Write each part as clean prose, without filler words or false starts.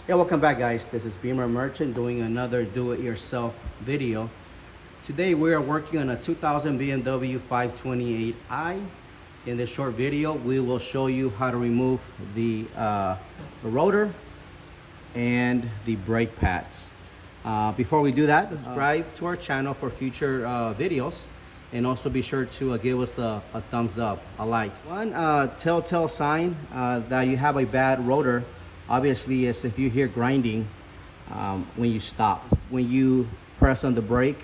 Yeah, welcome back guys. This is Beamer Merchant doing another do-it-yourself video. Today we are working on a 2000 BMW 528i. In this short video, we will show you how to remove the rotor and the brake pads. Before we do that, subscribe to our channel for future videos, and also be sure to give us a thumbs up, a like. One telltale sign that you have a bad rotor obviously is if you hear grinding when you stop. When you press on the brake,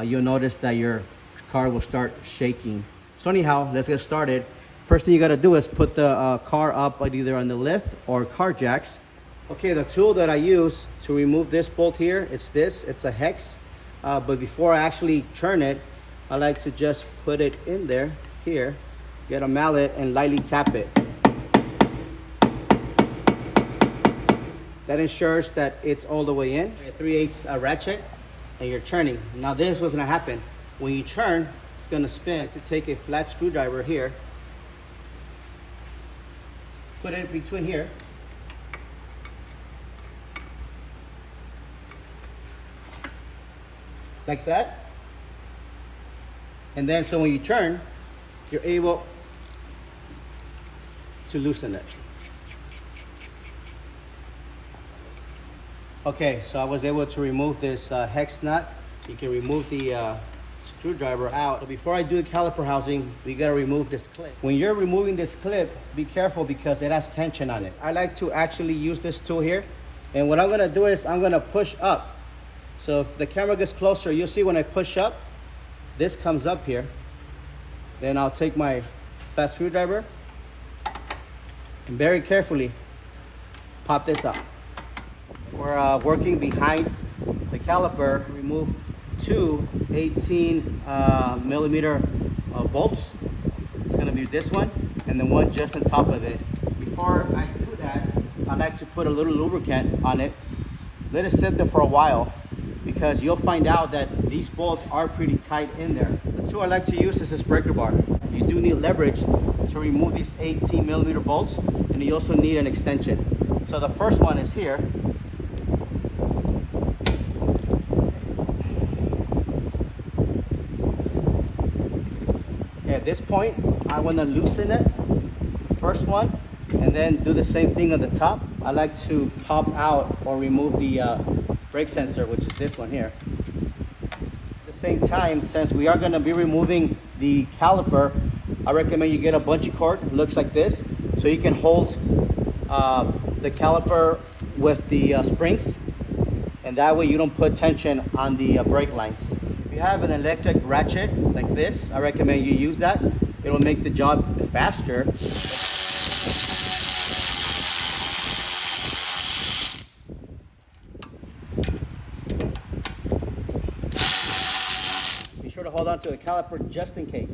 you'll notice that your car will start shaking. So anyhow, let's get started. First thing you got to do is put the car up either on the lift or car jacks. Okay, the tool that I use to remove this bolt here, it's a hex. But before I actually turn it, I like to just put it in there, here, get a mallet and lightly tap it. That ensures that it's all the way in. A 3/8 ratchet, and you're turning. Now this was gonna happen. When you turn, it's gonna spin. To take a flat screwdriver here, put it between here. Like that. And then so when you turn, you're able to loosen it. Okay, so I was able to remove this hex nut. You can remove the screwdriver out. So before I do the caliper housing, we gotta remove this clip. When you're removing this clip, be careful because it has tension on it. I like to actually use this tool here. And what I'm gonna do is I'm gonna push up. So if the camera gets closer, you'll see when I push up, this comes up here. Then I'll take my flat screwdriver and very carefully pop this up. We're working behind the caliper. Remove two 18 millimeter bolts. It's gonna be this one and the one just on top of it. Before I do that, I like to put a little lubricant on it. Let it sit there for a while, because you'll find out that these bolts are pretty tight in there. The tool I like to use is this breaker bar. You do need leverage to remove these 18 millimeter bolts, and you also need an extension. So the first one is here. Okay, at this point, I want to loosen it, the first one, and then do the same thing on the top. I like to pop out or remove the brake sensor, which is this one here. At the same time, since we are going to be removing the caliper, I recommend you get a bungee cord. It looks like this, so you can hold the caliper with the springs, and that way you don't put tension on the brake lines. If you have an electric ratchet like this, I recommend you use that. It will make the job faster. Be sure to hold on to the caliper just in case.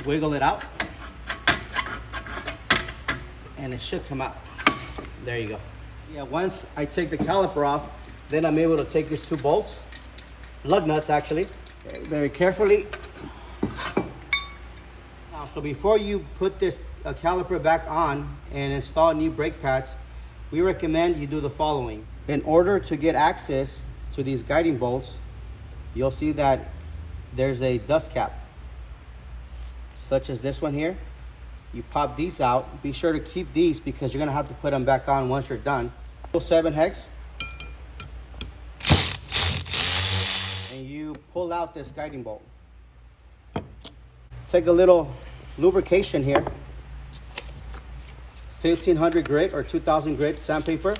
Wiggle it out, and it should come out. There you go. Yeah, once I take the caliper off, then I'm able to take these two bolts, lug nuts actually, very carefully. Now, so before you put this caliper back on and install new brake pads, we recommend you do the following. In order to get access to these guiding bolts, you'll see that there's a dust cap, such as this one here. You pop these out. Be sure to keep these because you're gonna have to put them back on once you're done. 7 hex, and you pull out this guiding bolt. Take a little lubrication here, 1500 grit or 2000 grit sandpaper,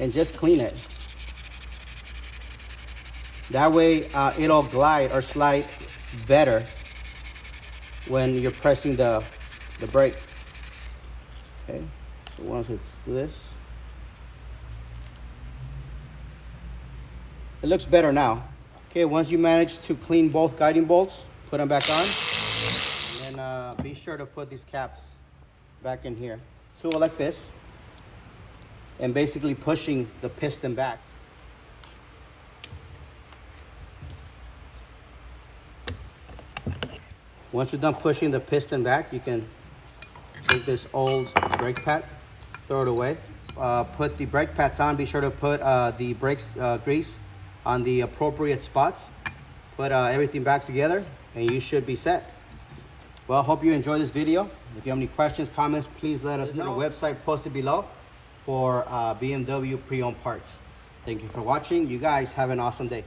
and just clean it. That way it'll glide or slide better when you're pressing the brake. Okay, so once it's this, it looks better now. Okay, once you manage to clean both guiding bolts, put them back on, and then be sure to put these caps back in here. Tool like this, and basically pushing the piston back. Once you're done pushing the piston back, you can take this old brake pad, throw it away. Put the brake pads on. Be sure to put the brakes grease on the appropriate spots. Put everything back together and you should be set. Well, I hope you enjoyed this video. If you have any questions, comments, please let us know. Our website posted below for BMW pre-owned parts. Thank you for watching. You guys have an awesome day.